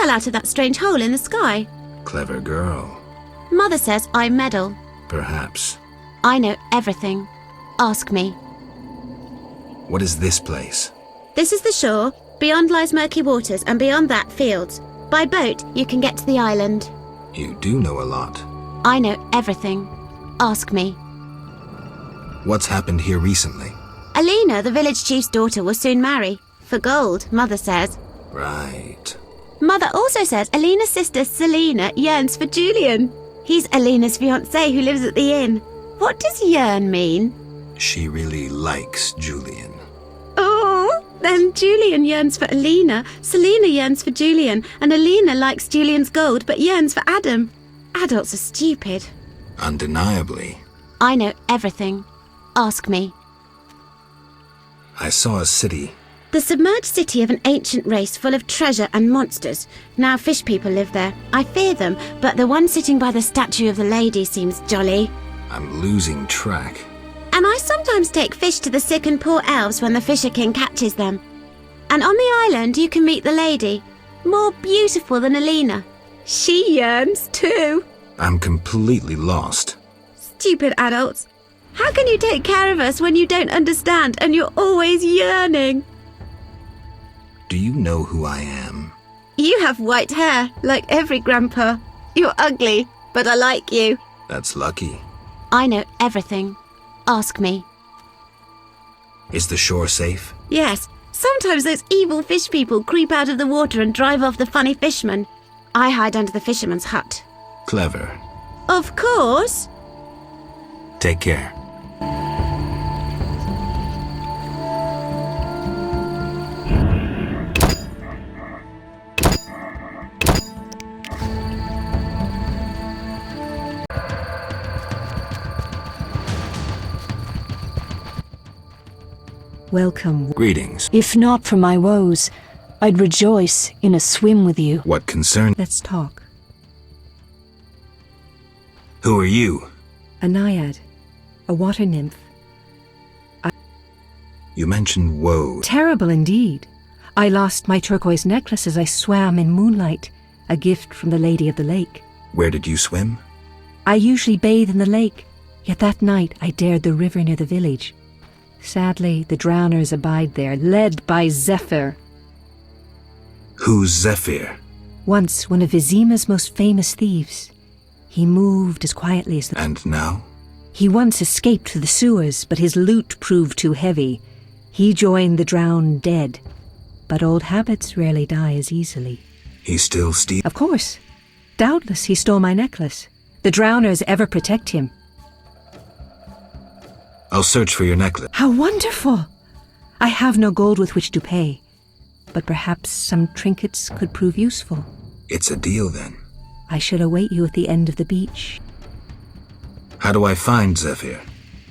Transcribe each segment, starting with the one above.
fell out of that strange hole in the sky. Clever girl. Mother says I meddle. Perhaps. I know everything. Ask me. What is this place? This is the shore. Beyond lies murky waters, and beyond that, fields. By boat, you can get to the island. You do know a lot. I know everything. Ask me. What's happened here recently? Alina, the village chief's daughter, will soon marry. For gold, Mother says. Right. Mother also says Alina's sister, Selena, yearns for Julian. He's Alina's fiancé who lives at the inn. What does yearn mean? She really likes Julian. Oh, then Julian yearns for Alina, Selena yearns for Julian, and Alina likes Julian's gold but yearns for Adam. Adults are stupid. Undeniably. I know everything. Ask me. I saw a city. The submerged city of an ancient race full of treasure and monsters. Now fish people live there. I fear them, but the one sitting by the statue of the lady seems jolly. I'm losing track. And I sometimes take fish to the sick and poor elves when the Fisher King catches them. And on the island you can meet the lady, more beautiful than Alina. She yearns too. I'm completely lost. Stupid adults. How can you take care of us when you don't understand and you're always yearning? Do you know who I am? You have white hair, like every grandpa. You're ugly, but I like you. That's lucky. I know everything. Ask me. Is the shore safe? Yes. Sometimes those evil fish people creep out of the water and drive off the funny fishermen. I hide under the fisherman's hut. Clever. Of course. Take care. Welcome. Greetings. If not for my woes, I'd rejoice in a swim with you. What concern? Let's talk. Who are you? A naiad. A water nymph. You mentioned woe. Terrible indeed. I lost my turquoise necklace as I swam in moonlight, a gift from the Lady of the Lake. Where did you swim? I usually bathe in the lake, yet that night I dared the river near the village. Sadly, the drowners abide there, led by Zephyr. Who's Zephyr? Once one of Vizima's most famous thieves. He moved as quietly as the... And now? He once escaped through the sewers, but his loot proved too heavy. He joined the drowned dead. But old habits rarely die as easily. He still steals? Of course. Doubtless he stole my necklace. The drowners ever protect him. I'll search for your necklace. How wonderful! I have no gold with which to pay, but perhaps some trinkets could prove useful. It's a deal then. I shall await you at the end of the beach. How do I find Zephyr?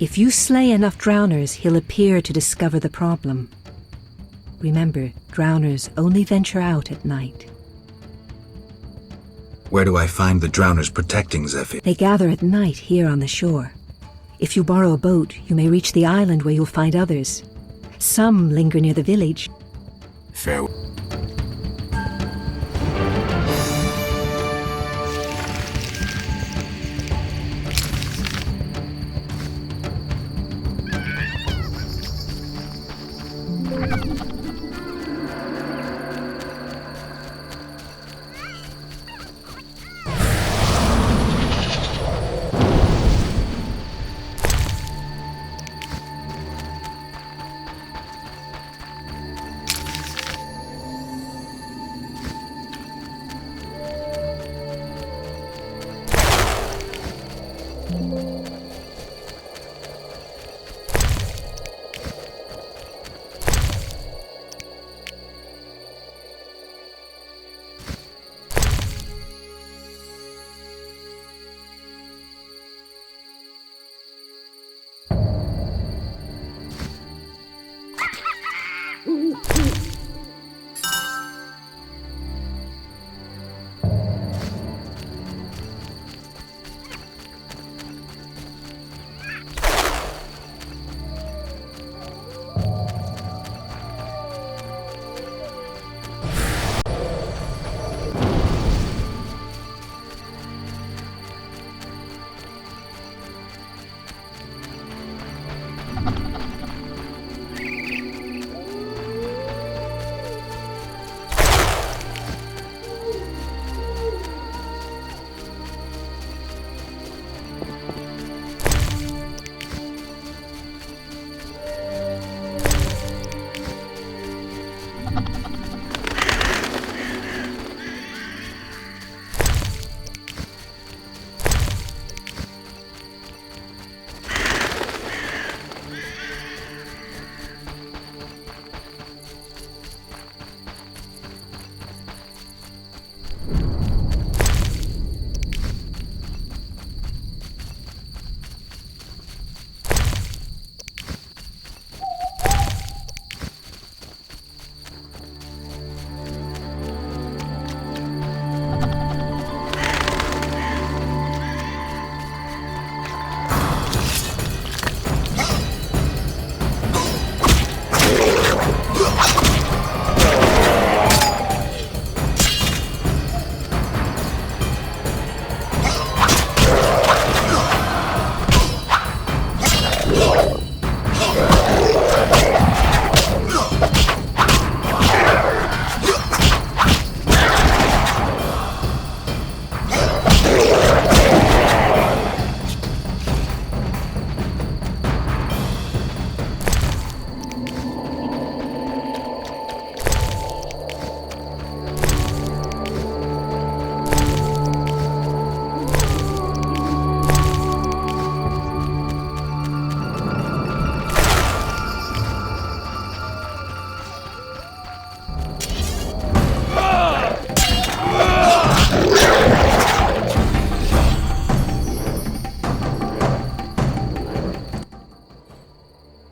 If you slay enough drowners, he'll appear to discover the problem. Remember, drowners only venture out at night. Where do I find the drowners protecting Zephyr? They gather at night here on the shore. If you borrow a boat, you may reach the island where you'll find others. Some linger near the village. Farewell.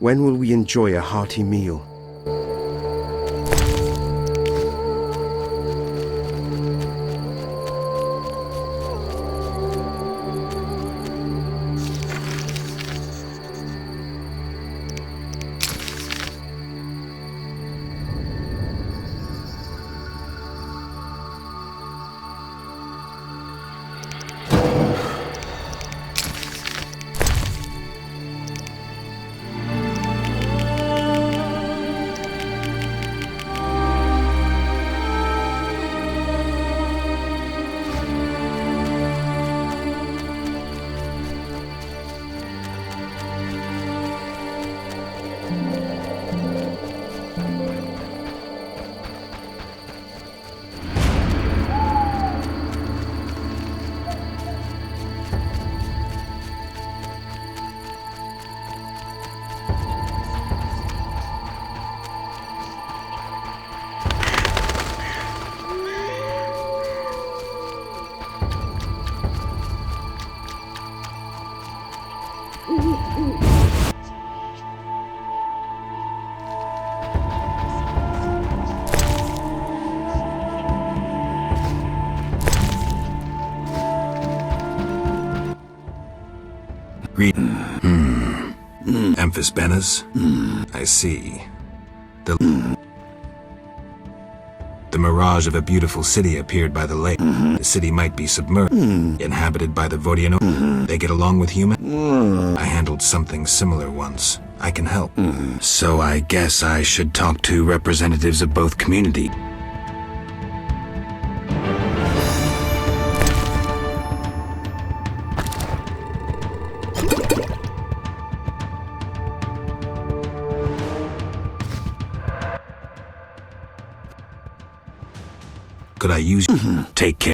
When will we enjoy a hearty meal? Amphisbanas? I see. The mirage of a beautiful city appeared by the lake. The city might be submerged, inhabited by the Vodiano. They get along with humans? I handled something similar once. I can help. So I guess I should talk to representatives of both communities. Could I use Take care.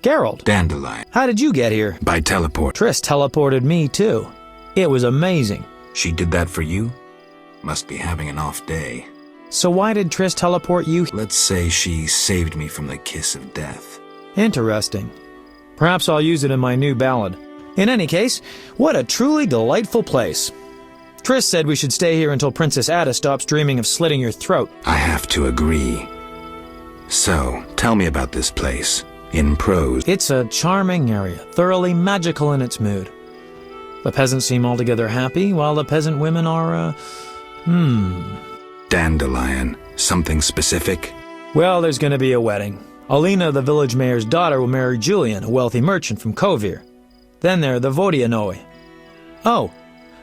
Geralt, Dandelion. how did you get here? By teleport. Triss teleported me too. It was amazing. She did that for you? Must be having an off day. So why did Triss teleport you? Let's say she saved me from the kiss of death. Interesting. Perhaps I'll use it in my new ballad. In any case, what a truly delightful place. Triss said we should stay here until Princess Ada stops dreaming of slitting your throat. I have to agree. So, tell me about this place. In prose. It's a charming area, thoroughly magical in its mood. The peasants seem altogether happy, while the peasant women are, Dandelion. Something specific? Well, there's gonna be a wedding. Alina, the village mayor's daughter, will marry Julian, a wealthy merchant from Kovir. Then there are the Vodianoi. Oh,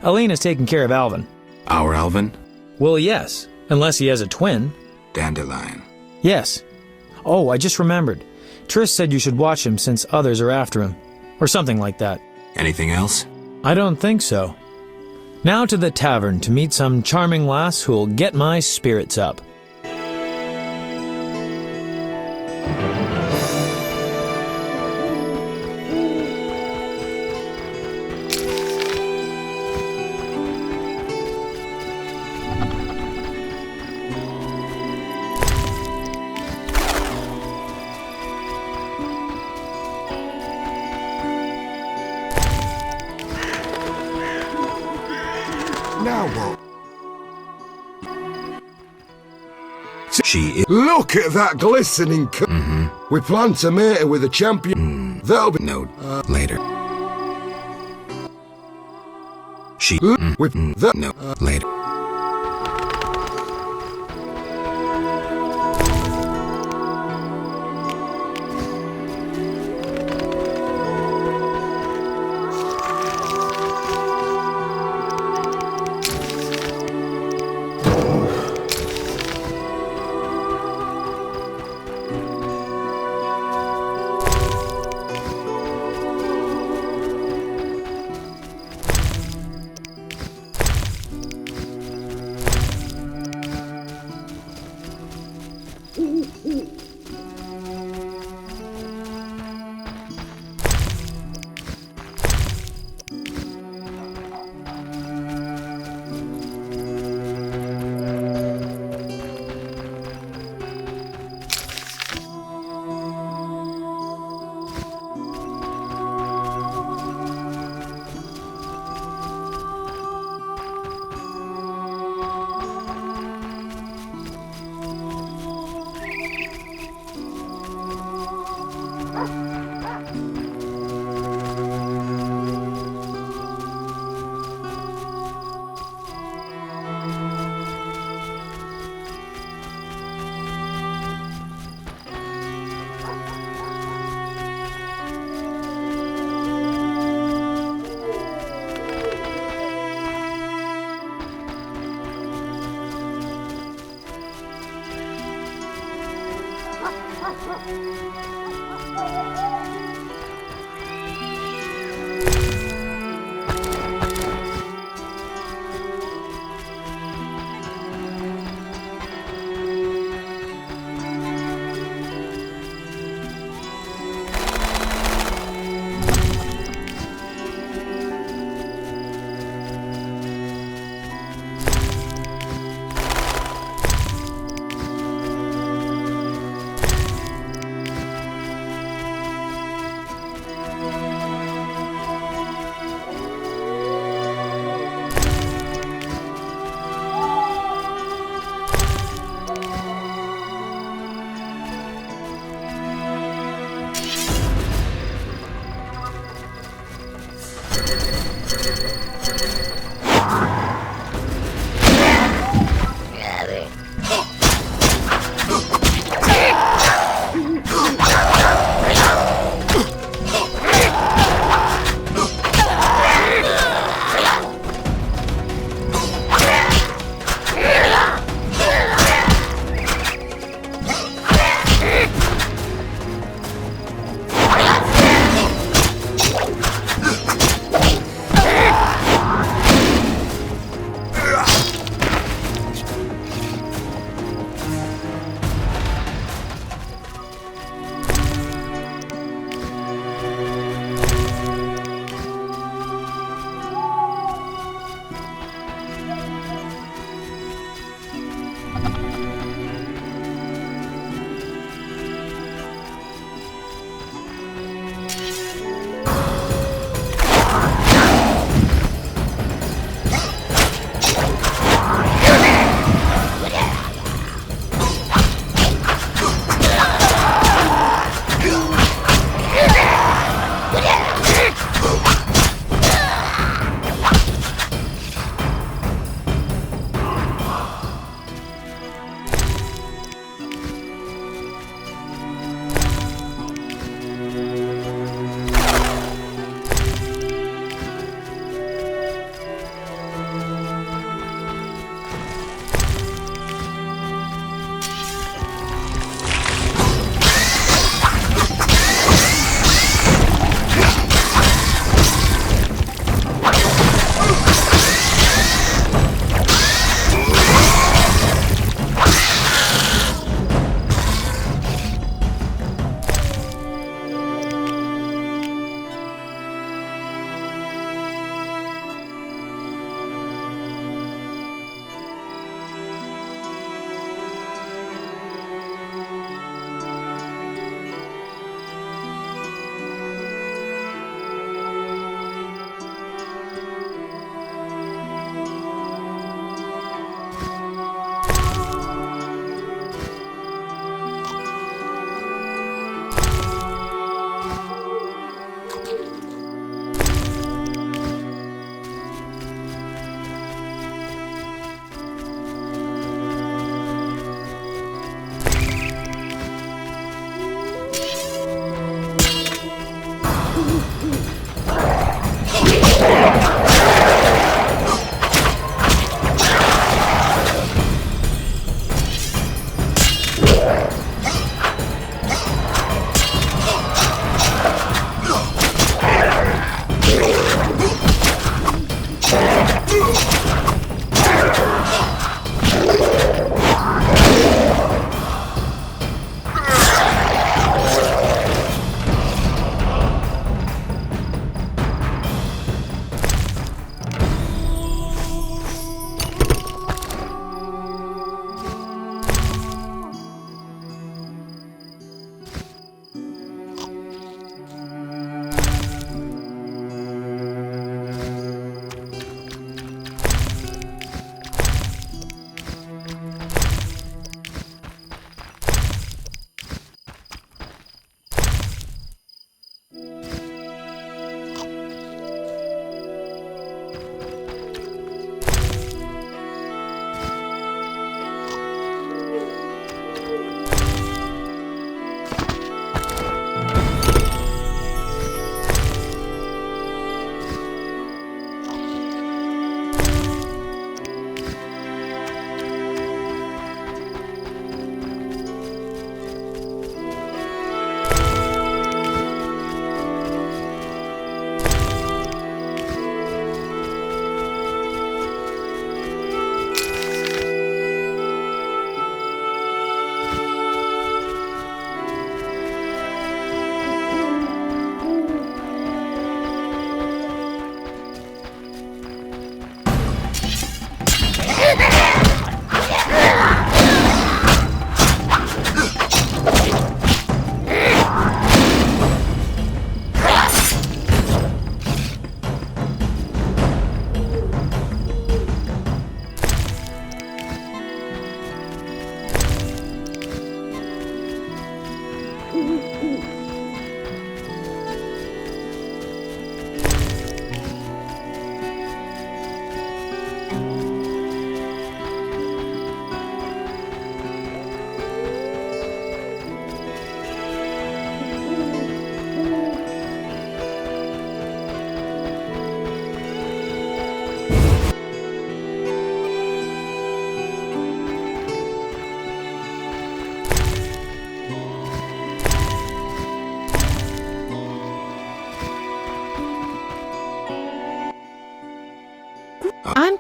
Alina's taking care of Alvin. Our Alvin? Well, yes, unless he has a twin. Dandelion. Yes. Oh, I just remembered. Triss said you should watch him since others are after him. Or something like that. Anything else? I don't think so. Now to the tavern to meet some charming lass who'll get my spirits up. Now what? She is. Look at that glistening We plan to mate her with a champion. That'll be... No, later. She. with that... No, later.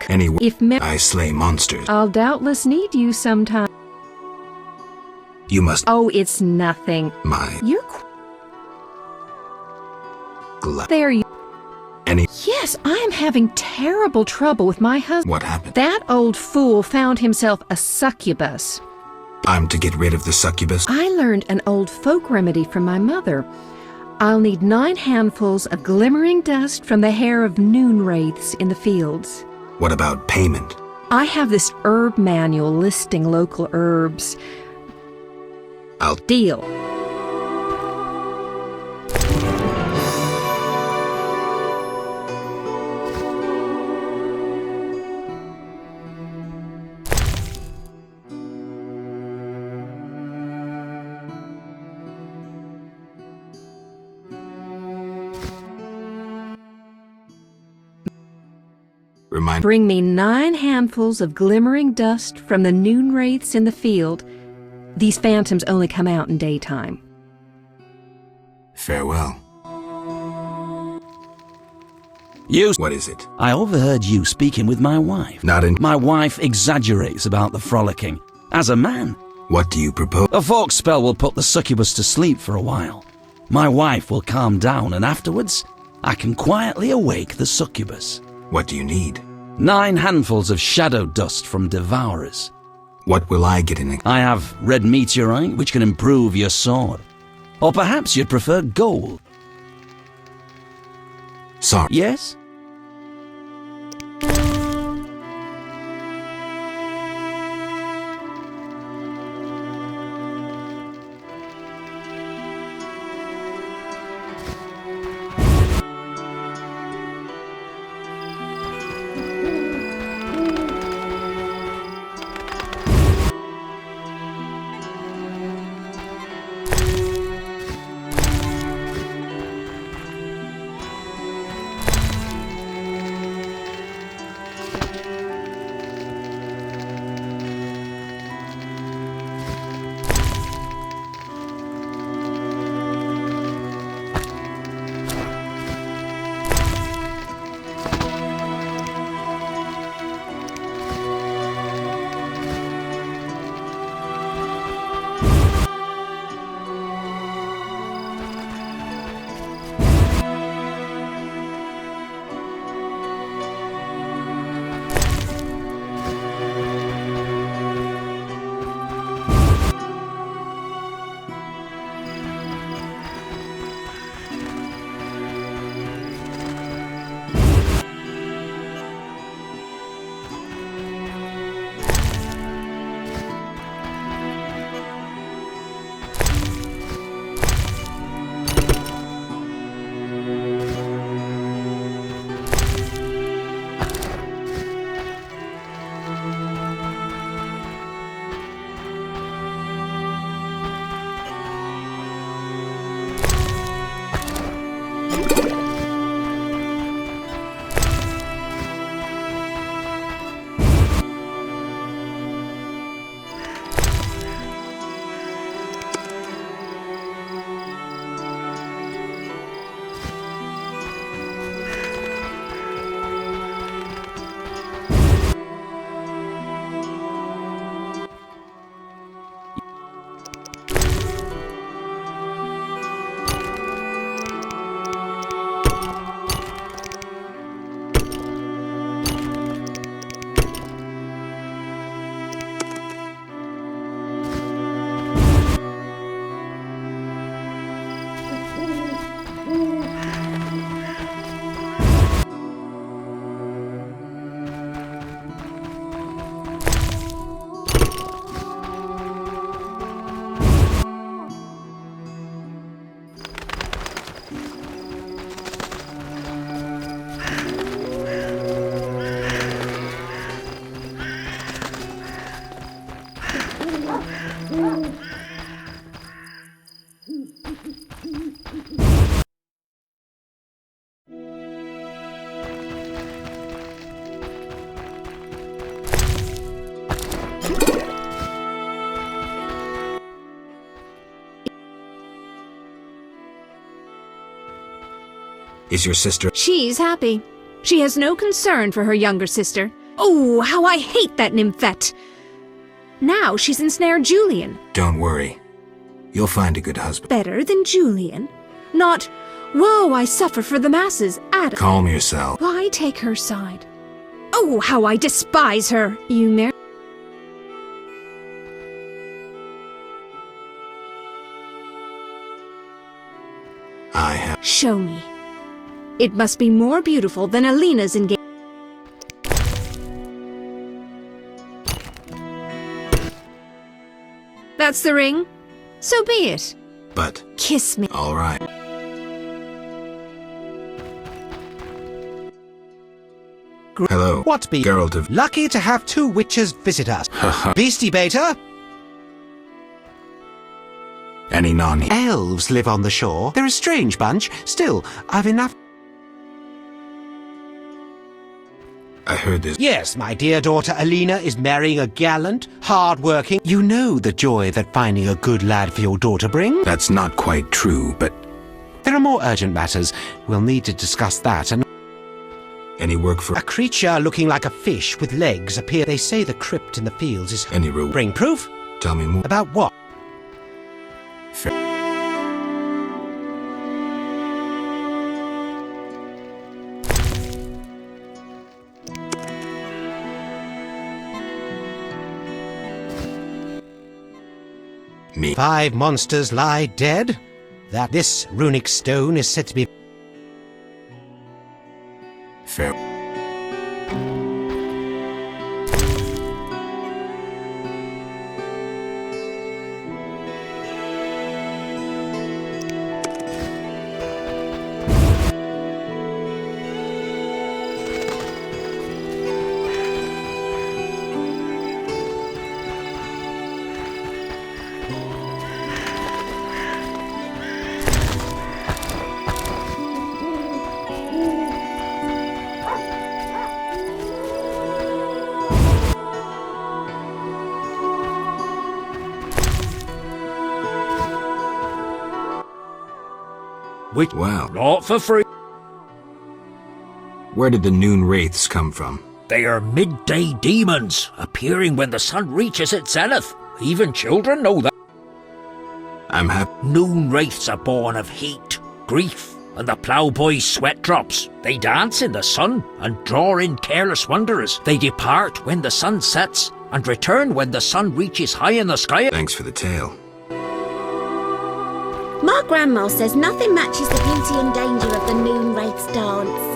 Anyway, If I slay monsters. I'll doubtless need you sometime. You must. Oh, it's nothing. My. You're there. You. Any. Yes, I am having terrible trouble with my husband. What happened? That old fool found himself a succubus. I'm to get rid of the succubus. I learned an old folk remedy from my mother. I'll need 9 handfuls of glimmering dust from the hair of noon wraiths in the fields. What about payment? I have this herb manual listing local herbs. I'll. Deal. Bring me 9 handfuls of glimmering dust from the noon wraiths in the field. These phantoms only come out in daytime. Farewell. You. What is it? I overheard you speaking with my wife. Not in. My wife exaggerates about the frolicking. As a man, What do you propose? a folk spell will put the succubus to sleep for a while. My wife will calm down, and afterwards, I can quietly awake the succubus. What do you need? 9 handfuls of shadow dust from devourers. What will I get in it? I have red meteorite, which can improve your sword. Or perhaps you'd prefer gold. Sorry. Yes? Is your sister? She's happy. She has no concern for her younger sister. Oh, how I hate that nymphette! Now she's ensnared Julian. Don't worry. You'll find a good husband. Better than Julian? Not, woe, I suffer for the masses, Adam. Calm yourself. Why take her side? Oh, how I despise her! You married. I have. Show me. It must be more beautiful than Alina's engagement. That's the ring? So be it. But. Kiss me. All right. Hello. What be? Geralt of... Lucky to have two witches visit us. Beastie Beta? Any non... Elves live on the shore. They're a strange bunch. Still, I've enough... I heard this. Yes, my dear daughter Alina is marrying a gallant, hard-working... You know the joy that finding a good lad for your daughter brings? That's not quite true, but... There are more urgent matters. We'll need to discuss that and... Any work for... A creature looking like a fish with legs appear. They say the crypt in the fields is... Any rule? Bring proof? Tell me more. About what? Fair. Me. 5 monsters lie dead. That this runic stone is said to be... Fair. Wow. Not for free. Where did the noon wraiths come from? They are midday demons, appearing when the sun reaches its zenith. Even children know that. I'm happy. Noon wraiths are born of heat, grief, and the ploughboy's sweat drops. They dance in the sun and draw in careless wanderers. They depart when the sun sets and return when the sun reaches high in the sky. Thanks for the tale. My grandma says nothing matches the beauty and danger of the noon wraith's dance.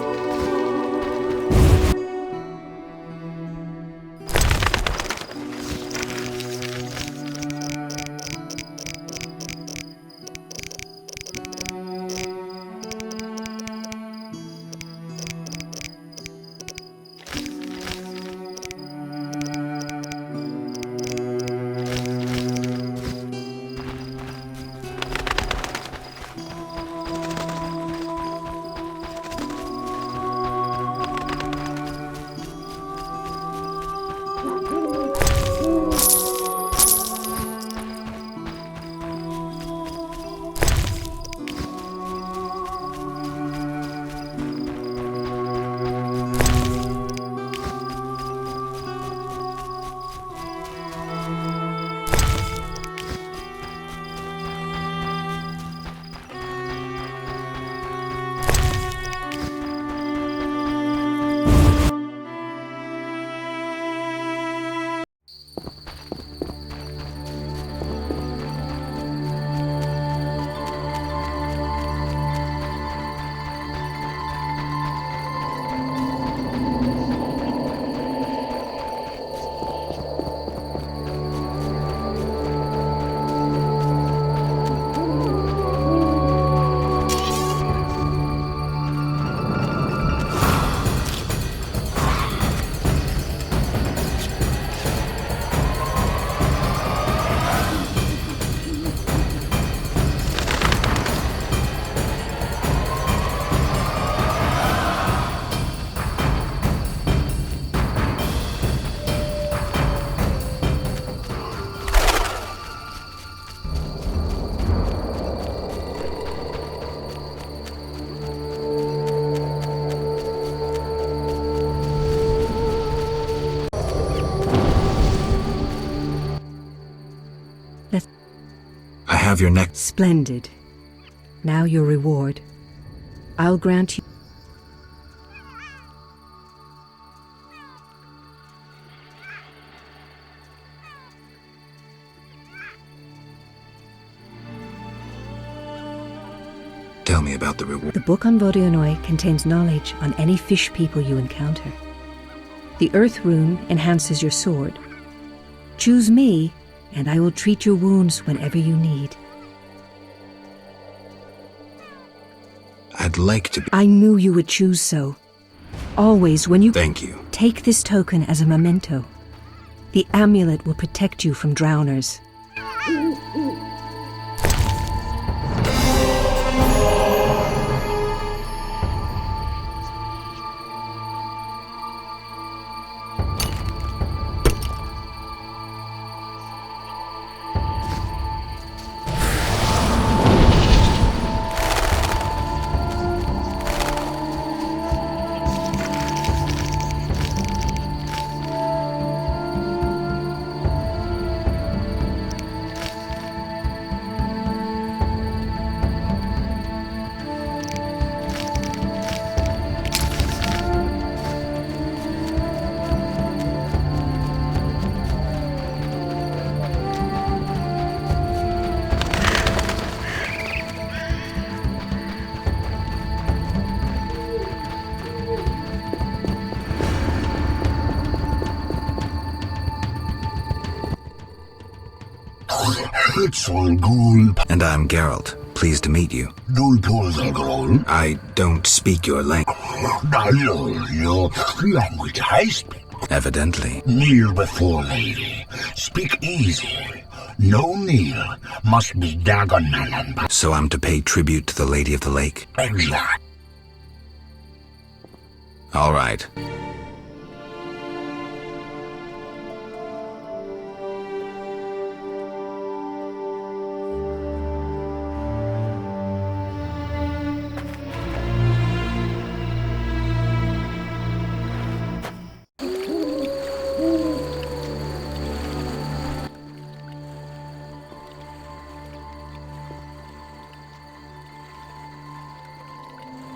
have your neck. Splendid. Now your reward. I'll grant you... Tell me about the reward. The book on Vodyanoi contains knowledge on any fish people you encounter. The Earth Rune enhances your sword. Choose me, and I will treat your wounds whenever you need. I'd like to be... I knew you would choose so. Always, when you... Thank you. Take this token as a memento. The amulet will protect you from drowners. It's all good. And I'm Geralt. Pleased to meet you. I don't speak your language. Your language I speak. Evidently. Kneel before lady. Speak easy. No kneel. Must be diagonal. So I'm to pay tribute to the Lady of the Lake? Exact. All right.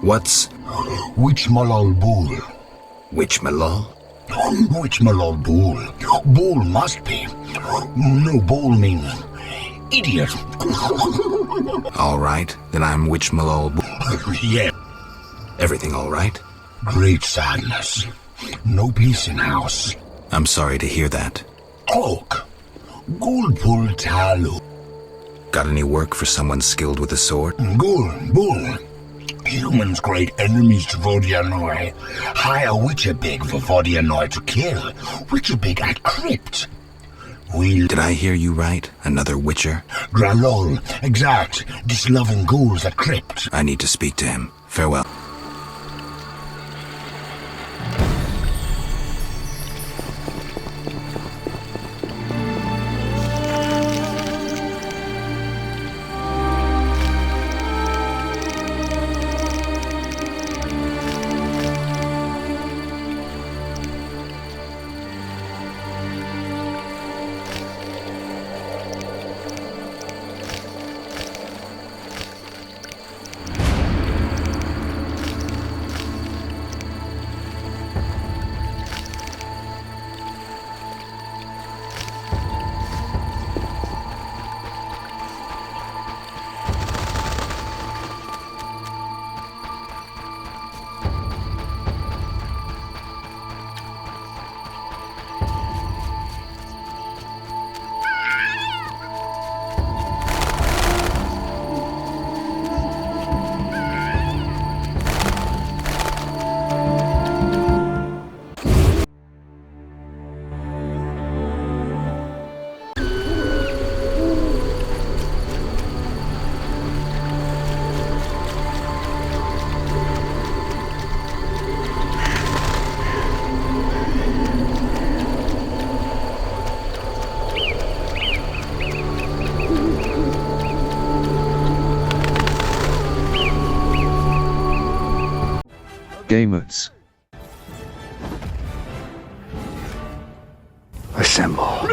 What's... Which malal bull? Which malal? Which malal bull? Bull must be. No, bull means idiot. All right, then I'm which malal... Yeah. Everything all right? Great sadness. No peace in house. I'm sorry to hear that. Oak. Gulpul talu. Got any work for someone skilled with a sword? Bull. Humans great enemies to Vodyanoi. Hire Witcherbig for Vodyanoi to kill. Witcherbig at crypt. Did I hear you right? Another witcher? Gralol. Exact. Disloving ghouls at crypt. I need to speak to him. Farewell. Gamers. Assemble.